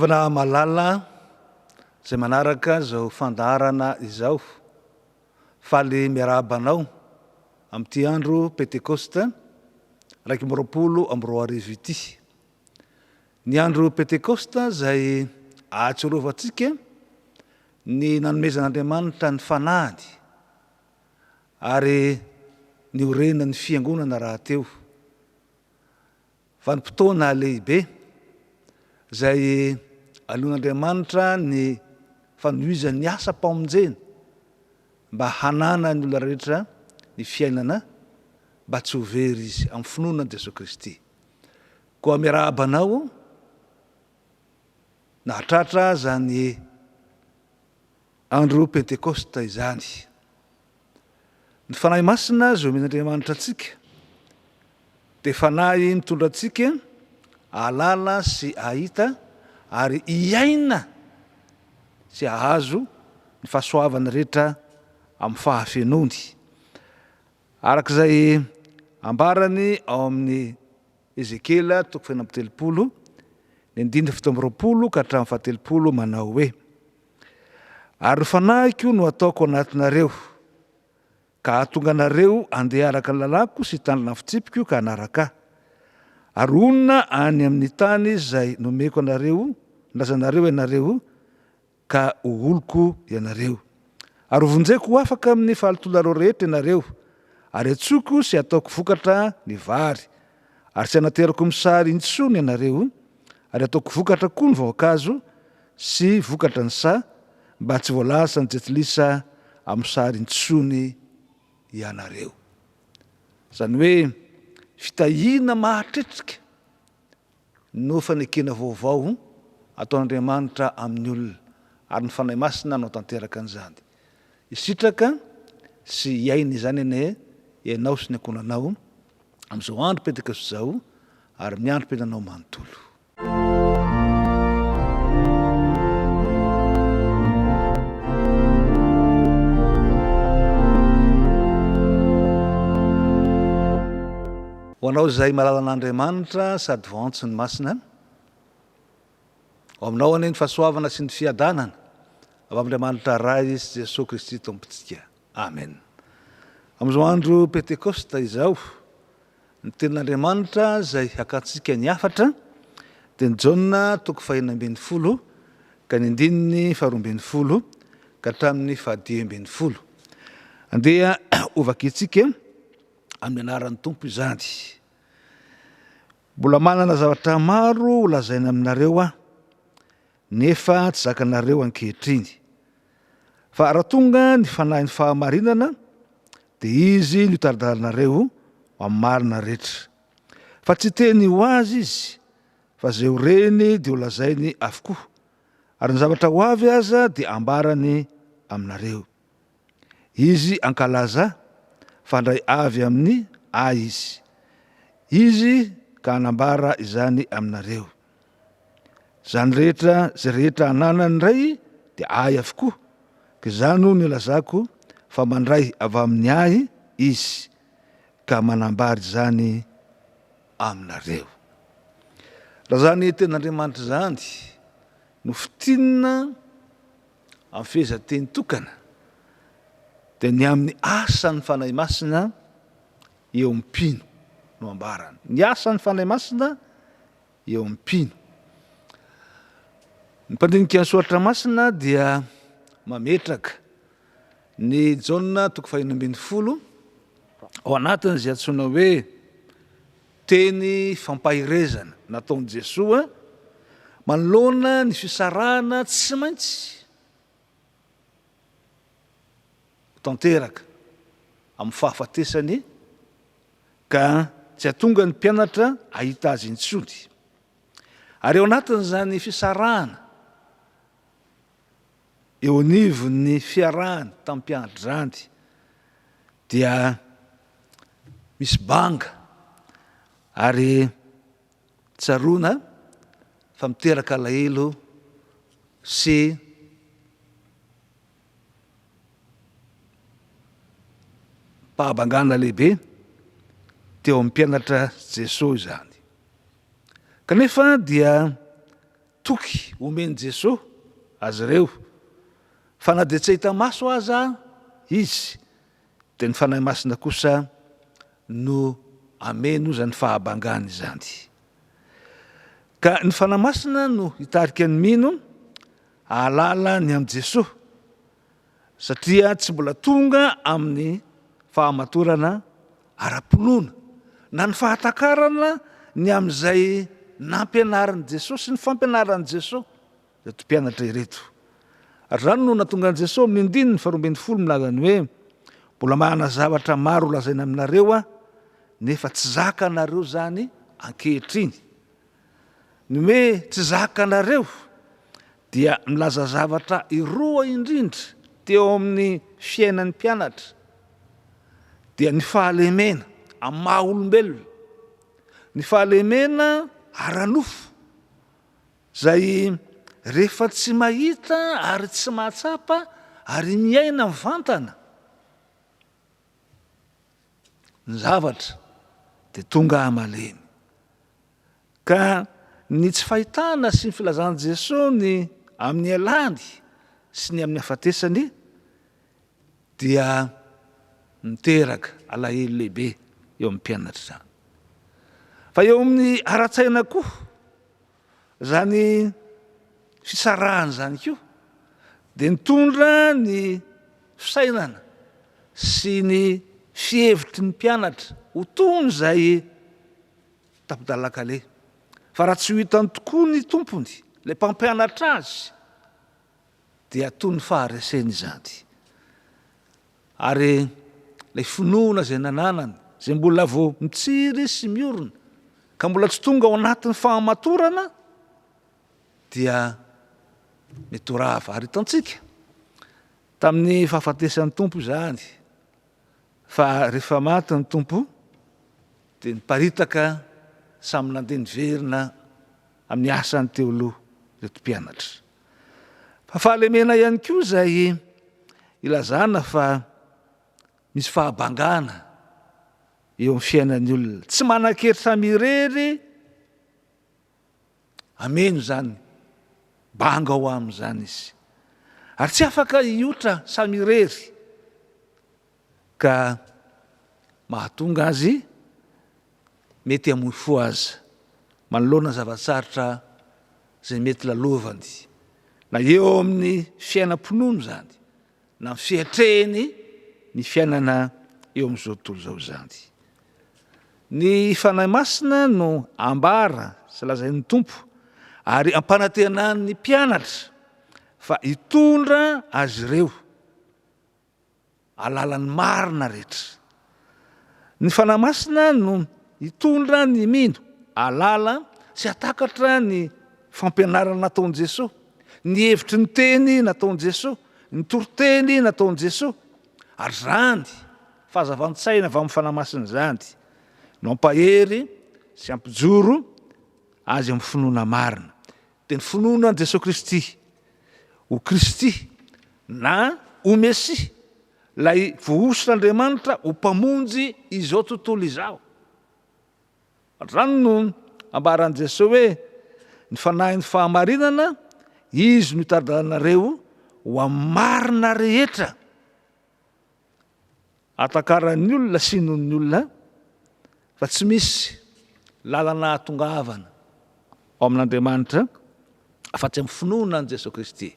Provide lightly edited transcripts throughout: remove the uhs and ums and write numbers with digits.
Fitaovana malala izay manaraka zao fandaharana izao faly miarabanao amin'ity andro Pentekosta 2024 ity. Ny andro Pentekosta izay ahatsiarovatsika ny nanomezan'Andriamanitra ny Fanahy ary ny orena ny fiangonana raha teo. Vanim-potoana lehibe izay alon'Andriamanitra ny fanohizan'ny asa mpamonjena mba hanana ny olona rehetra ny fiainana mba tsy ho very izy amin'ny finoana Jesosy Kristy. Koa miarabanao nahatratra zany andro Pentekosta izany. Ny fanahy masina zay omen'Andriamanitra antsika dia fanahy mitondra antsika ahalala sy ahita ary iaina sy ahazo ny fahasoavana rehetra amin'ny fahafenony. Arak'izay ambarany ao amin'ny Ezekela 7:20 ny 9:20 ka hatramin'ny 7:20 manao hoe: ary fanahiko no ataoko anatinareo ka ahatonga anareo andeha araka ny lalako sy tandrina fitsipiko ka hanaraka ary onona any amin'ny tany izay nomeko anareo, nilazanareo ianareo ka ho oloko ianareo. Ary vonjeko ho afaka amin'ny fahalitolareo rehetra ianareo ary atsoko sy ataoko vokatra ny vary ary sy anaterako misary intsony ianareo ary ataoko vokatra koa ny voankazo sy vokatra ny sa mba tsy voalasa ny jetsilisa amin'ny sary intsony ianareo. Zany hoe fitahina mahatretrika no fanekena vaovao ataon'Andriamanitra amin'ny olona ary ny fanahy masina no tanteraka an'izany. Isitraka sy iaina izany ene ianao sy ny ankonanao amin'izao andro Pentekosta zao ary amin'ny andro mpenanao manontolo. Ho anao izay malala an'Andriamanitra sady voantso ny masina, ao aminao anie ny fahasoavana sy ny fiadanana avy amin'Andriamanitra ray sy Jesosy Kristy Tompontsika. Amen. Amin'izao andro Pentekosta izao, ny tenin'Andriamanitra izay hakantsika ny Hafatra dia ny Jaona 4:20 ka ny 2:20 ka hatramin'ny 10:20. Andeha ovakitsika amin'ny anaran'ny Tompo izany. Mbola manana zavatra maro holazaina aminareo aho, nefa tsy zakanareo ankehitriny. Fa raha tonga ny fanahin'ny fahamarinana dia izy no hitari-dalanareo amin'ny marina rehetra. Fa tsy teny ho azy izy, fa zay ho reny dia holazainy avokoa, ary ny zavatra ho avy aza dia ambarany aminareo. Izy ankalaza fa ndray avy amin'ny Ahy Izy. Izy ka hanambara izany aminareo. Zany rehetra, zay rehetra ananan'ny ray dia Ahy avokoa, ka izany no ilazako fa mandray avy amin'ny Ahy Izy ka manambara izany aminareo. Raha zany tenin'Andriamanitra zany no fitinina amin'ny fehezanteny tokana dia ny amin'ny asan'ny fanahy masina eo ampino no ambarany. Ny asan'ny fanahy masina eo ampino. Ny mpandinika ny soratra masina dia mametraka ny Jaona 4:20 ao anatiny izay antsoina hoe teny fampahirezana nataon'i Jesosy manoloana ny fisarahana tsy maintsy tanteraka amin'ny fahafatesany ka tsy ahatonga ny mpianatra ahita azy intsony. Ary eo anatin'izany fisarahana eo anivon'ny fiarahany tamin'ny mpianatra zany dia misy banga ary tsaroana fa miteraka alahelo sy pahabangana lehibe teo amin'ny mpianatra Jesosy zany. Kanefa dia toky omeny Jesosy azy ireo fa na dia tsy hita maso aza izy dia ny fanahy masina kosa no ameno zany fahabangany zany. Ka ny fanahy masina no hitarika ny mino ahalala ny am' Jesosy satria tsy mbola tonga amin'ny fahamatorana ara-pinoana na ny fahatakarana ny am'izay nampianaran'i Jesosy sy ny fampianaran'i Jesosy reto mpianatra ireto. Ary zany no natonga an' Jesosy amin'ny andininy 12 milaza ny hoe mbola manana zavatra maro holazaina aminareo nefa tsy zakanareo zany ankehitriny. Ny hoe tsy zakanareo dia milaza zavatra iroa indrindra teo amin'ny fiainan'ny mpianatra dia ny fahalemena amin'ny maha olombelona, ny fahalemena ara-nofo zay rehefa tsy mahita ary tsy mahatsapa ary miaina mivantana ny zavatra dia tonga amalemy. Ka ny tsy fahitana sy ny filazan'i Jesosy ny amin'ny Alahady sy ny amin'ny hafatesany dia miteraka alahelo lehibe eo amin'ny mpianatra zany. Fa eo amin'ny ara-tsaina koa zany fisarahana zany koa dia nitondra ny fisainana sy ny fihevitry ny mpianatra ho toy zay tapidalakale. Fa raha tsy ho hitany tokoa ny tompony le mpampianatra azy dia toy ny fahareseny zany. Ary le finoana zay nananany zay mbola vao mitsiry sy miorona ka mbola tsy tonga ao anatin'ny fahamatorana dia mety ho rava. Ary hitantsika tamin'ny fahafatesan'ny tompo zany fa rehefa maty ny tompo dia niparitaka samy nandeha niverina amin'ny asany teo aloha reto mpianatra. Fa fahalemena ihany koa zay ilazana fa misy fahabangana eo amin'ny fiainan'ny olona tsy manan-keritra mirery ameno zany banga ho am'izany izy ary tsy afaka hiotra samy irery ka mahatonga azy mety hamoy fo aza manoloana zavatsarotra zay mety lalovany na eo amin'ny fiainam-pinono zany na fiatrehany ny fiainana eo amin'izao tontolo zao zany. Ny fanahy masina no ambara sy lazain'ny tompo ary ampanantenany ny mpianatra fa hitondra azy ireo alalan'ny marina rehetra. Ny fanahy masina no hitondra ny mino alala sy atakatra ny fampianarana nataon'i Jesosy, ny hevitry ny teny nataon'i Jesosy, ny toriteny nataon'i Jesosy. Ary zany fahazavantsaina avy amin'ny fanahy masina zany no ampahery sy ampijoro azy amin'ny finoana marina. Dia ny finoana an' Jesosy Kristy ho Kristy na ho Mesia lay voahoson'Andriamanitra ho mpamonjy izao tontolo izao. Zany no ambaran'i Jesosy hoe ny fanahin'ny fahamarinana izy no hitari-dalanareo ho amin'ny marina rehetra atakaran'ny olona sy non'ny olona fa tsy misy lalana hatongavana ao amin'Andriamanitra afa-tsy amin'ny finoana an' Jesosy Kristy.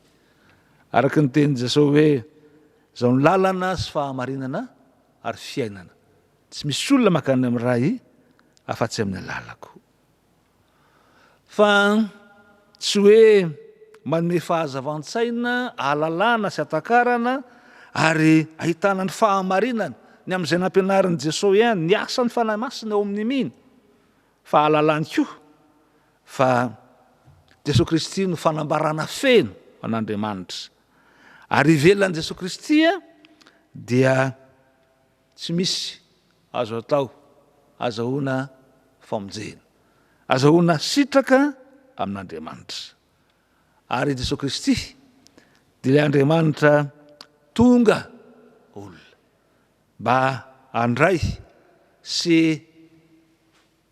Araka ny tenin'i Jesosy hoe zao ny lalana sy fahamarinana ary fiainana. Tsy misy olona makany amin'ny ray afa-tsy amin'ny lalako. Fa tsy hoe manome fahazavantsaina, ahalalana sy atakarana ary ahitana ny fahamarinana ny amin'izay nampianaran'i Jesosy ihany ny asan'ny fanahy masina eo amin'ny mino fa ahalalany koa fa Jesosy Kristy no fanambarana feno an'Andriamanitra. Ary ivelan'i Jesosy Kristy dia tsy misy azo atao azahoana famonjena, azahoana sitraka amin'Andriamanitra. Ary Jesosy Kristy dia ilay Andriamanitra tonga olona mba handray sy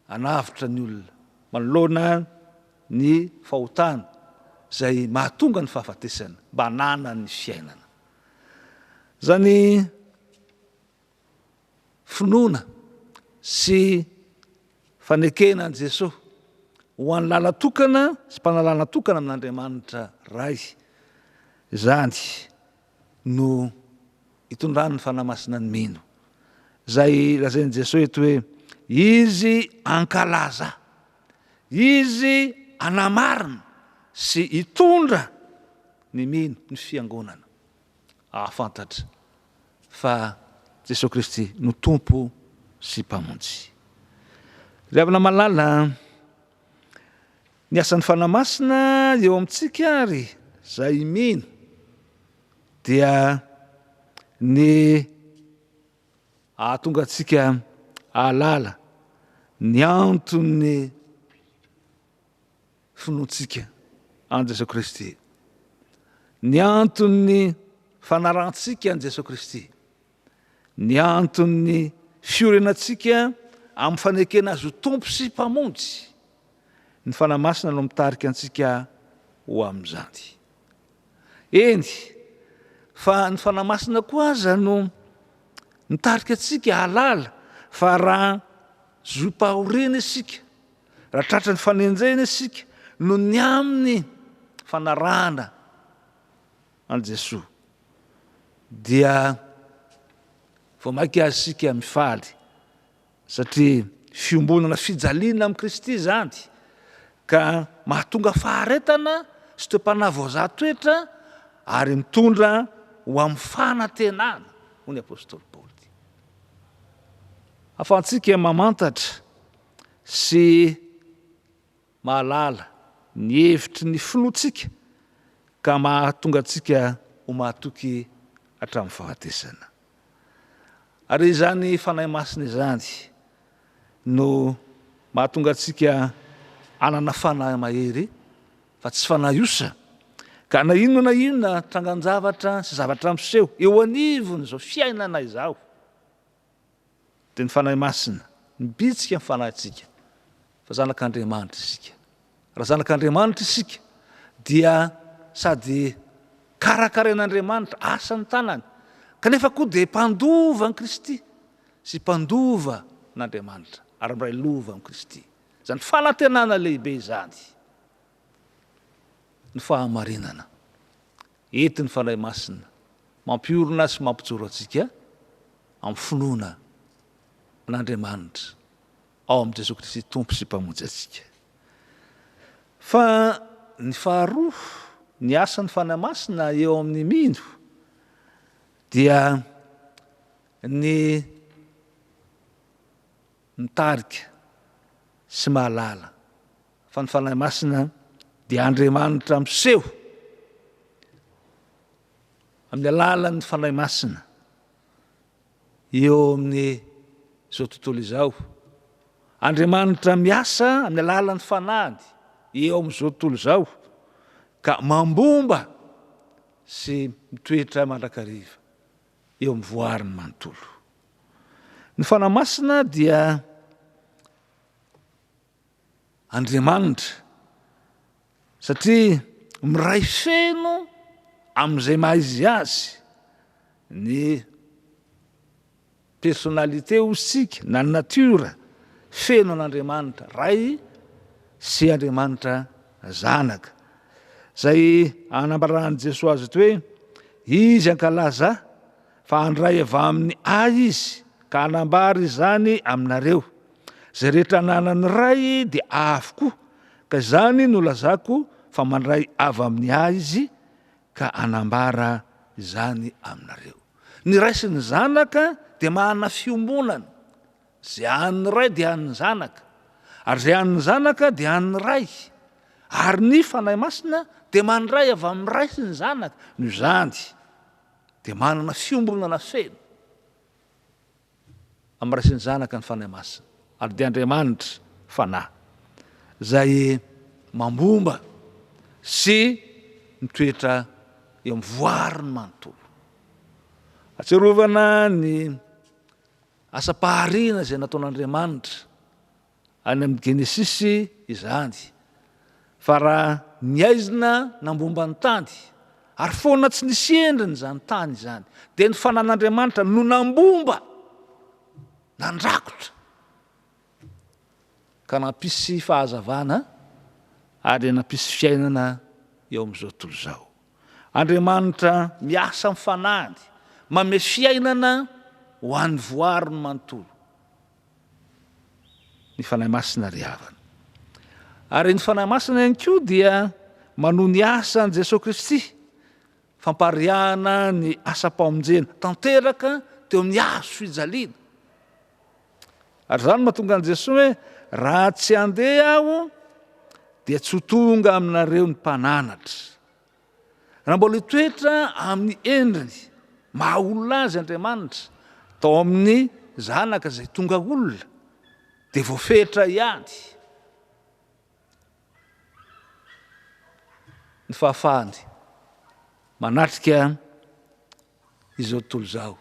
hanavitra ny olona manoloana ny fahotana zay mahatonga ny fahafatesana mba hanana ny fiainana. Zany finoana sy fanekena an Jesosy ho an'ny lala tokana sy mpanalana tokana amin'Andriamanitra ray. Zany no hitondrany ny fanahy masina ny mino. Zay lazainy Jesosy eto hoe izy ankalaza, izy anamarina sy hitondra ny mino ny fiangonana. Ahafantatra fa Jesosy Kristy no tompo sy mpamonjy. Ry havana malala, ny asan'ny fanahy masina eo amintsika ary zay mino dia ny ahatonga antsika ahalala ny antony finoantsika an Jesosy Kristy, ny antony fanarantsika an Jesosy Kristy, ny antony fiorenantsika amin'ny fanekena azy ho tompo sy mpamonjy. Ny fanahy masina no mitarika antsika ho amin'izany. Eny, fa ny fanahy masina koa aza no mitarika antsika halala fa raha zoim-pahoriana isika, raha tratra ny fanenjena isika no ny amin'ny fanarahana an Jesosy dia vao mainka azy isika mifaly, satria fiombonana fijaliana amin'ny Kristy zany ka mahatonga faharetana sy toe-panahy voazahatoetra ary mitondra ho amin'ny fanantenana ho ny apôstôly Paoly. Ahafahantsika mamantatra sy mahalala ny hevitry ny finoantsika ka mahatonga antsika ho mahatoky hatramin'ny fahafatesana. Ary izany fanahy masina izany no mahatonga antsika anana fanahy mahery fa tsy fanahiosa, ka na inona trangan-javatra sy zavatra miseho eo anivony zao fiainana izao dia ny fanahy masina mibitsika amin'ny fanahintsika fa zanak'Andriamanitra isika. Raha zanak'Andriamanitra isika dia sady karakarain'Andriamanitra asan'ny tanany, kanefa koa dia mpandova ny Kristy sy mpandova n'Andriamanitra ary miray lova amin'ny Kristy. Zany fanantenana lehibe izany, ny fahamarinana entin'ny fanahy masina mampiorina sy mampijoro antsika amin'ny finoana n'Andriamanitra ao amin'ny Jesosy Kristy tompo sy mpamonjy antsika. Fa ny faharoa, ny asan'ny fanahy masina eo amin'ny mino dia ny mitarika sy mahalala fa ny fanahy masina dia Andriamanitra miseho amin'ny alalan'ny fanahy masina eo amin'ny zao tontolo izao. Andriamanitra miasa amin'ny alalan'ny fanahy eo amin'izao tontolo izao ka mambomba sy mitoetra mandrakariva eo amin'ny voariny manontolo. Ny fanahy masina dia Andriamanitra satria miray feno amin'izay maha izy azy ny personnalité osika na ny natiora, feno an'Andriamanitra ray sy Andriamanitra zanaka. Zay anambarahany Jesosy azy hoe izy ankalaza fa handray avy amin'ny Ahy Izy ka anambary izany aminareo. Zay rehetra ananan'ny ray dia avokoa, ka izany no lazako fa mandray avy amin'ny Ahy Izy ka anambara izany aminareo. Ny ray sy ny zanaka dia manana fiombonana, zay an'ny ray dia an'ny zanaka, ary zay an'ny zanaka dia an'ny ray, ary ny fanahy masina dia mandray avy amin'ny ray sy ny zanaka. Noho izany dia manana fiombonana feno amin'ny ray sy ny zanaka ny fanahy masina, ary dia Andriamanitra fanahy zay mambomba sy mitoetra eo amin'ny voariny manontolo. Atserovana ny asa-pahariana zay nataon'Andriamanitra any amin'ny Genesisy izany, fa raha niaizina nambomba ny tany ary foana tsy nisy endriny zany tany zany dia ny fanan'Andriamanitra no nambomba nandrakotra ka nampisy fahazavana ary nampisy fiainana eo amin'izao tontolo izao. Andriamanitra miasa amin'ny fanahy manome fiainana ho an'ny voary ny manontolo, ny fanahy masina ry havana. Ary ny fanahy masina ihany koa dia manohy ny asan' Jesosy Kristy, fampariahana ny asam-pamonjena tanteraka teo amin'ny hazo fijaliana. Ary zany mahatonga an' Jesosy hoe raha tsy handeha aho dia tsy ho tonga aminareo ny mpananatra. Raha mbola hitoetra amin'ny endriny maha olona azy Andriamanitra tao amin'ny zanaka izay tonga olona dia voafetra ihany ny fahafahany manatrika izao tontolo izao.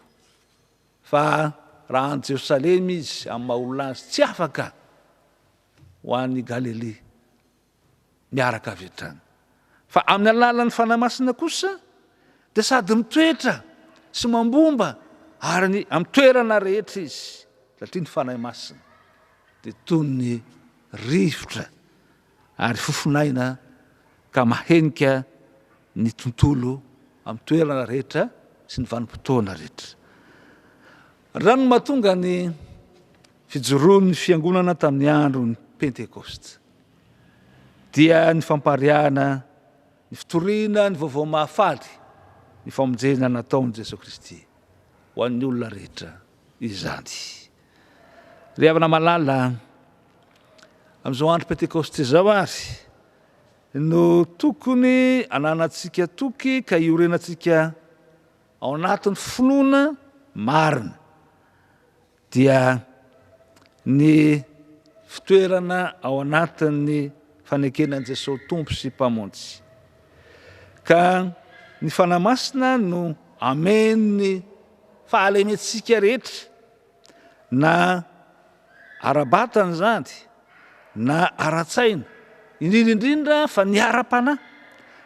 Fa raha any Jerosalema izy amin'ny maha olona azy tsy afaka ho an'ny Galilea miaraka avy hatrany. Fa amin'ny alalan'ny fanahy masina kosa dia sady mitoetra sy mambomba ary amin'ny toerana rehetra izy, satria ny fanahy masina dia toy ny rivotra ary fofonaina ka mahenika ny tontolo amin'ny toerana rehetra sy ny vanim-potoana rehetra. Zany no mahatonga ny fijoroan'ny fiangonana tamin'ny andro ny Pentekosta dia ny fampariahana, ny fitoriana ny vaovao mahafaly, ny famonjena nataon'i Jesosy Kristy ho an'ny olona rehetra izany. Ry havana malala, amin'izao andro Pentekosta izao ary no tokony ananantsika toky ka iorenantsika ao anatin'ny finoana marina dia ny fitoerana ao anatin'ny fanekenan'i Jesosy tompo sy mpamonjy. Ka ny fanahy masina no amen'ny fahalementsika rehetra, na ara-batana zany na ara-tsaina, indrindra fa ny ara-panahy,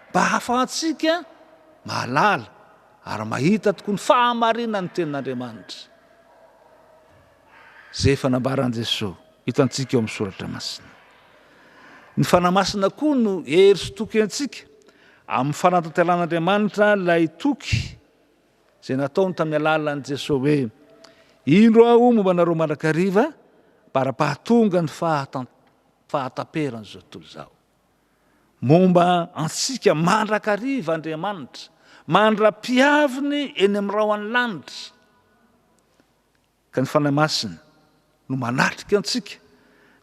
mba hahafahantsika mahalala ary mahita tokoa ny fahamarinana ny tenin'Andriamanitra zay fanambaran'i Jesosy hitantsika eo amin'ny soratra masina. Ny fanahy masina koa no hery sy toky antsika amin'ny fanatanteran'Andriamanitra ilay toky zay nataony tamin'ny alalan'i Jesosy hoe indro aho momba anareo mandrakariva bara-pahatonga ny fahataperana zao tontolo izao. Momba antsika mandrakariva Andriamanitra, mandra-piaviny eny amin'ny rahony lanitra. Ka ny fanahy masina no manatrika antsika,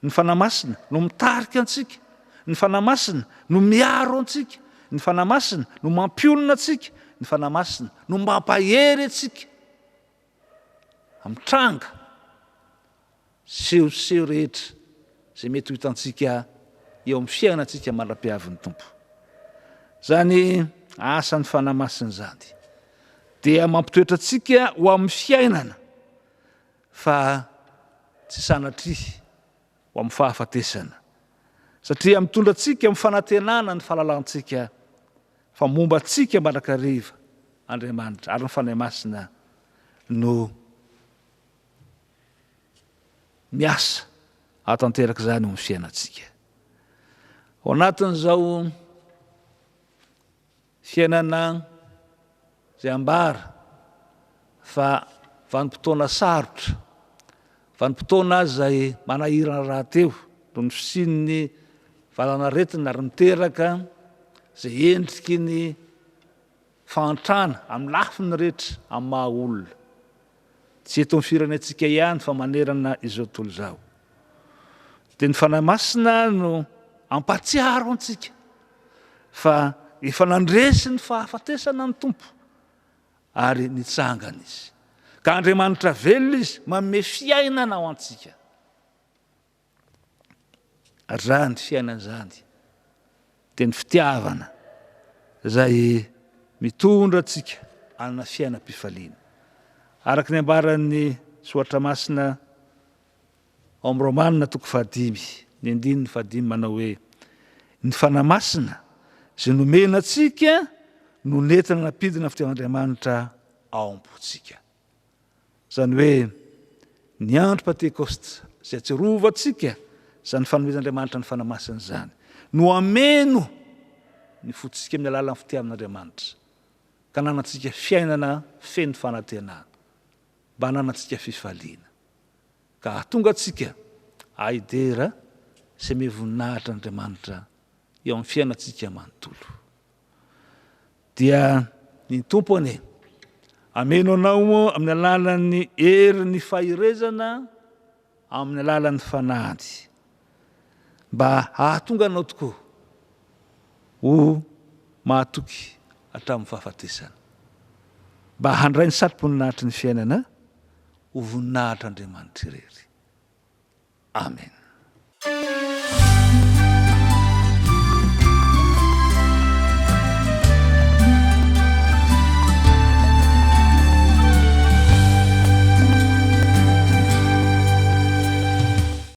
ny fanahy masina no mitarika antsika, ny fanahy masina no miaro antsika, ny fanahy masina no mampiolona antsika, ny fanahy masina no mampahery antsika amin'ny tranga seho rehetra zay mety ho hitantsika eo amin'ny fiainantsika mandra-piavin'ny tompo. Zany asan'ny fanahy masina zany dia mampitoetra antsika ho amin'ny fiainana fa tsy sanatry ho amin'ny fahafatesana, satria mitondra antsika amin'ny fanantenana ny fahalalantsika fa momba antsika mandrakariva Andriamanitra, ary ny fanahy masina no miasa hatanteraka zany amin'ny fiainantsika. Ao anatin'izao fiainana zay ambara fa vanim-potoana sarotra, vanim-potoana zay manahirana rahateo no ny fisian'ny valanaretina ary miteraka zay endriky ny fantrana amin'ny lafiny rehetra amin'ny maha olona. Tsy eto amin'ny firenentsika ihany fa manerana izao tontolo izao. Dia ny fanahy masina no ampatsiaro antsika fa efa nandresy ny fahafatesana ny tompo ary nitsangana izy. Ka Andriamanitra velona izy manome fiainana ho antsika. Ary zany fiainana zany dia ny fitiavana zay mitondra antsika anana fiainam-pifaliana. Araka ny ambaran'ny soratra masina ao amin'ny Romanina 5:5 manao hoe ny fanamasina zay nomena atsika no nentina napidina fitiavan'Andriamanitra ao am-potsika. Zany hoe ny andro Pentekosta zay atsiarovantsika zany fanomezan'Andriamanitra ny fanamasina zany no ameno ny fotsika amin'ny alalan'ny fitiavan'Andriamanitra ka nanantsika fiainana feno fanantenana mba nanantsika fifaliana ka tonga atsika aidera sy mevoninahitra Andriamanitra eo amin'ny fiainatsika manontolo. Dia ny tompony ameno anao amin'ny alalan'ny herin'ny fahirezana amin'ny alalan'ny fanahiny mba hahatonga anao tokoa ho mahatoky hatramin'ny fahafatesana mba handray ny satroboninahitry ny fiainana ho voninahitra Andriamanitra irery. Amen.